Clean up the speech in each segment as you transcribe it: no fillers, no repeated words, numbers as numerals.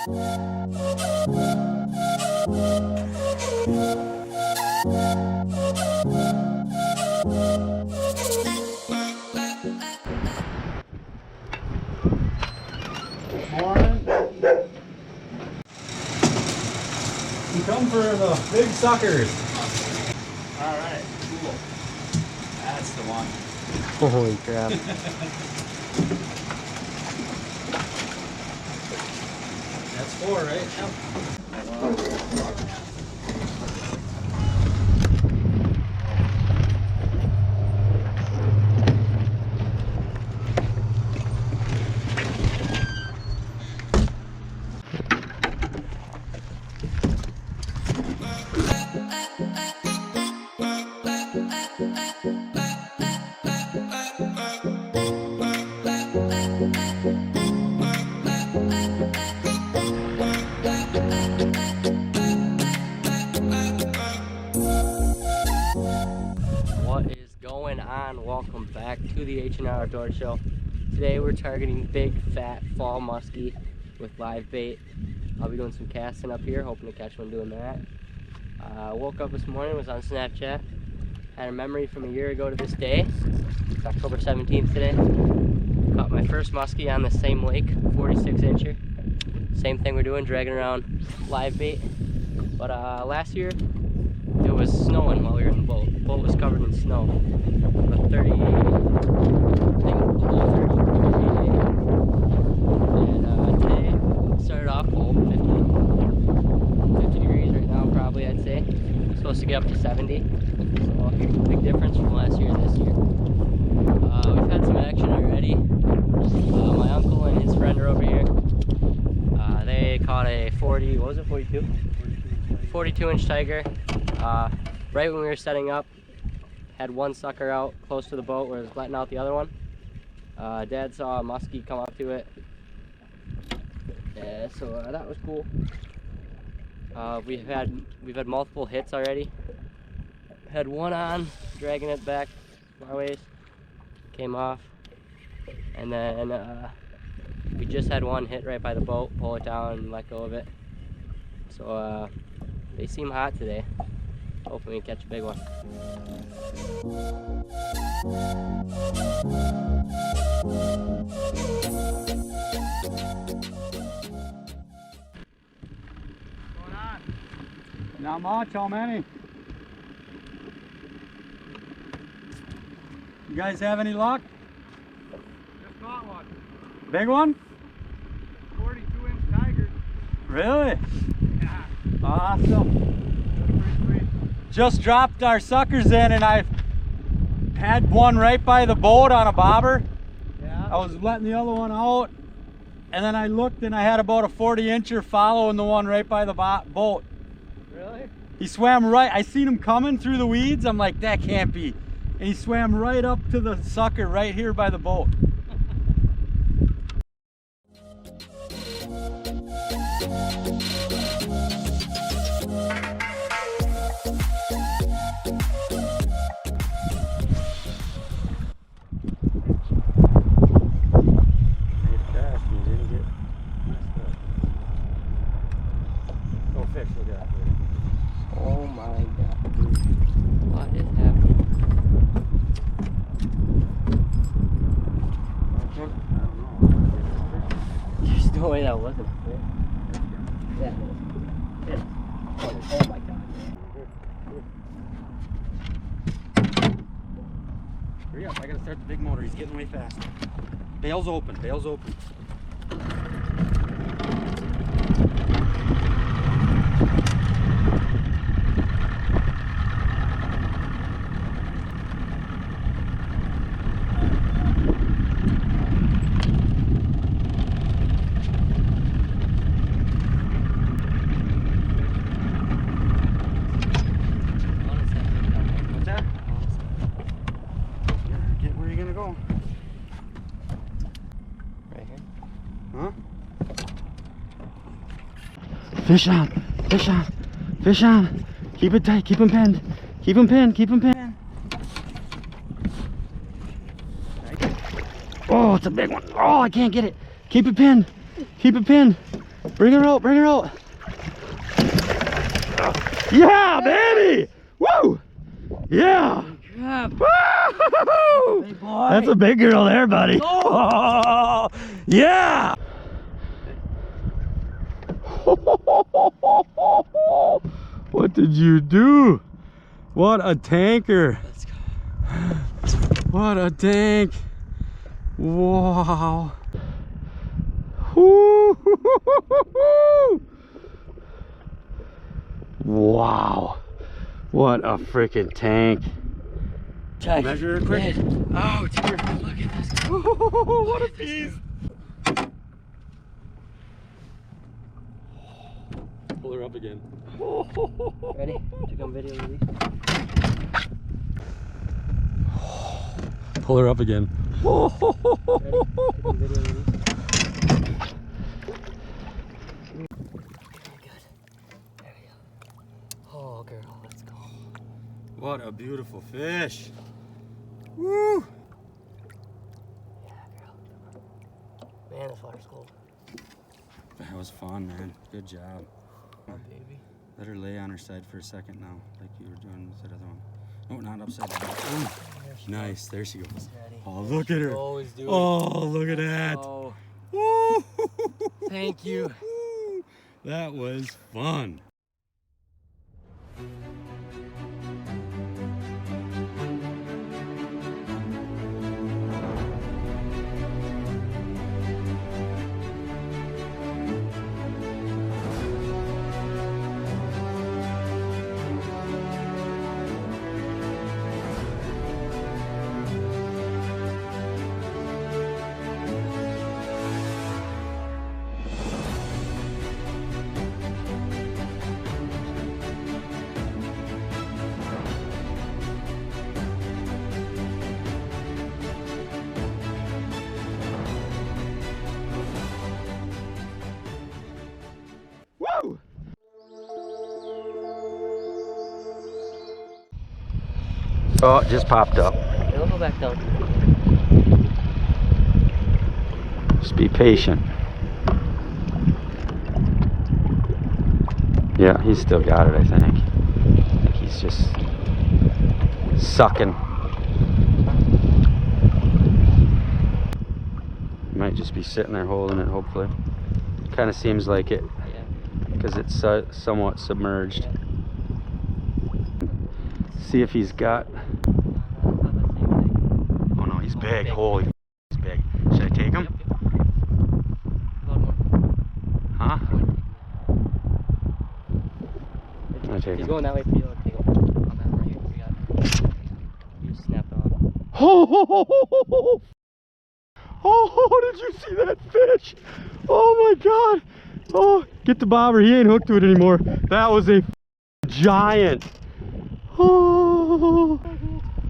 Morning. You come for the big suckers. All right, cool. That's the one. Holy crap. That's 4, right? Yep. What is going on? Welcome back to the H&R Outdoor Show. Today we're targeting big fat fall muskie with live bait. I'll be doing some casting up here, hoping to catch one doing that. Woke up this morning, was on Snapchat, had a memory from a year ago to this day. It's October 17th today. Caught my first muskie on the same lake, 46 incher. Same thing we're doing, dragging around live bait. But last year it was snowing while we were in the boat. The boat was covered in snow. About 30, I think below 30 degree day. And today it started off cold, 50 degrees right now probably, I'd say. It's supposed to get up to 70. So big difference from last year to this year. We've had some action already. My uncle and his friend are over here. They caught a 40, what was it, 42? 42 inch tiger. Right when we were setting up, had one sucker out close to the boat where it was letting out the other one. Dad saw a muskie come up to it. Yeah, so that was cool. We've had multiple hits already. Had one on, dragging it back our ways, came off, and then we just had one hit right by the boat, pull it down and let go of it. So they seem hot today. Hopefully we catch a big one. What's going on? Not much. How many? You guys have any luck? Just caught one. Big one? 42 inch tiger. Really? Yeah. Awesome. Pretty sweet. Just dropped our suckers in and I had one right by the boat on a bobber. Yeah. I was letting the other one out and then I looked and I had about a 40 incher following the one right by the boat. Really? He swam right, I seen him coming through the weeds. I'm like, that can't be. And he swam right up to the sucker right here by the boat. Oh my god, dude. What is happening? There's no way that wasn't a fish. That was it. Oh my god. Hurry up, I gotta start the big motor. He's getting way fast. Bail's open, bail's open. What's that? Get where you gonna go? Right here. Huh? Fish on, fish on, fish on. Keep it tight, keep him pinned. Keep him pinned, keep him pinned. Oh, it's a big one. Oh, I can't get it. Keep it pinned. Keep it pinned. Bring her out, bring her out. Yeah, baby! Woo! Yeah! Woo! Big boy. That's a big girl there, buddy. Oh, yeah! What did you do? What a tanker! Let's go. What a tank! Wow! Woo! Wow! What a freaking tank! Check. Measure her quick. Oh, dear. Look at this. What a piece! Pull her up again. Ready? Take on video release. Pull her up again. Ready? Take on video release. Good. There we go. Oh, girl, let's go. What a beautiful fish! Woo! Yeah, girl. Man, this water's cold. That was fun, man. Good job. Oh, baby. Let her lay on her side for a second now, like you were doing with that other one. No, not upside down. Ooh. Nice, there she goes. Ready. Oh, look at her. Always do it. Oh, look at that. Oh, Woo! thank you. That was fun. Woo! Oh, it just popped up. It'll go back down. Just be patient. Yeah, he's still got it, I think. I think he's just sucking. He might just be sitting there holding it, hopefully. Kind of seems like it, Yeah. because it's somewhat submerged. See if he's got... Oh no, he's big. Holy, he's big. Should I take him? Huh? I'm gonna take He's him. going that way for you. Take him. On that right here. You got it. You just snapped on. Oh, did you see that fish? Oh my God. Oh, get the bobber. He ain't hooked to it anymore. That was a giant. Oh,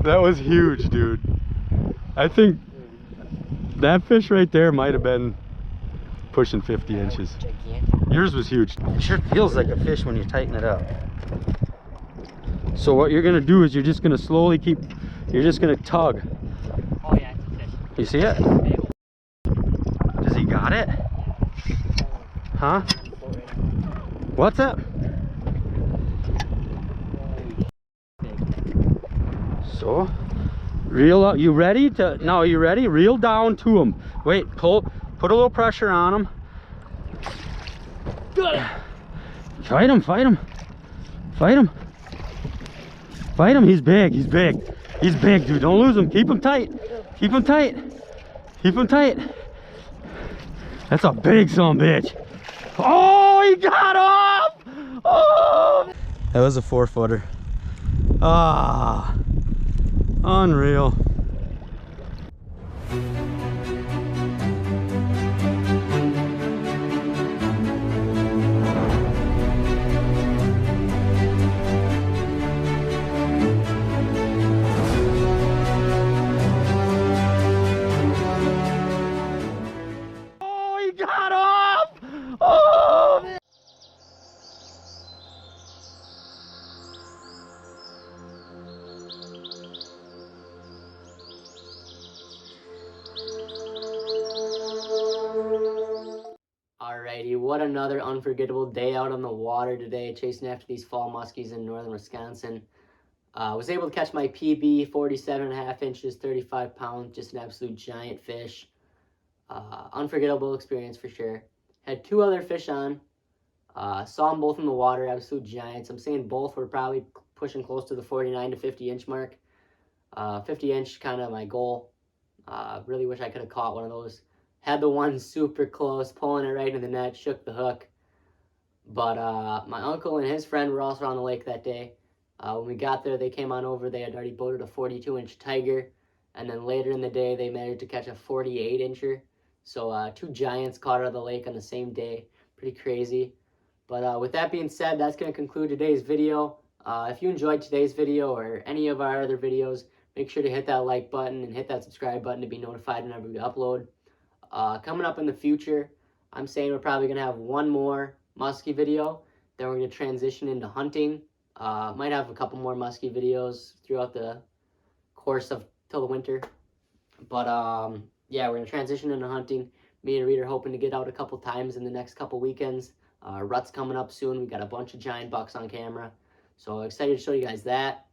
that was huge, dude. I think that fish right there might have been pushing 50 inches. Gigantic. Yours was huge. It sure feels like a fish when you tighten it up. So what you're gonna do is you're just gonna slowly keep, you're just gonna tug. Oh yeah, it's a fish. You see it? Big. Does he got it? Huh? What's that? So, reel up. You ready to? No, you ready? Reel down to him. Wait, pull. Put a little pressure on him. Fight him! Fight him! Fight him! Fight him! He's big. He's big. He's big, dude. Don't lose him. Keep him tight. Keep him tight. Keep him tight. That's a big son of a bitch. Oh, he got off! Oh! That was a 4-footer. Ah, unreal. Oh, he got off! Oh! what another unforgettable day out on the water today, chasing after these fall muskies in northern Wisconsin. Was able to catch my PB, 47.5 inches, 35 pounds, just an absolute giant fish. Unforgettable experience for sure. Had 2 other fish on. Saw them both in the water, absolute giants. I'm saying both were probably pushing close to the 49 to 50 inch mark. 50 inch kind of my goal. Really wish I could have caught one of those. Had the one super close, pulling it right into the net, shook the hook. But my uncle and his friend were also on the lake that day. When we got there, they came on over. They had already boated a 42-inch tiger. And then later in the day, they managed to catch a 48-incher. So 2 giants caught out of the lake on the same day. Pretty crazy. But with that being said, that's going to conclude today's video. If you enjoyed today's video or any of our other videos, make sure to hit that like button and hit that subscribe button to be notified whenever we upload. Coming up in the future, I'm saying we're probably going to have one more muskie video. Then we're going to transition into hunting. Might have a couple more muskie videos throughout the course of till the winter. But yeah, we're going to transition into hunting. Me and Reed are hoping to get out a couple times in the next couple weekends. Rut's coming up soon. We got a bunch of giant bucks on camera. So excited to show you guys that.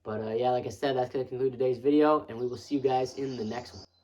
But yeah, like I said, that's going to conclude today's video, and we will see you guys in the next one.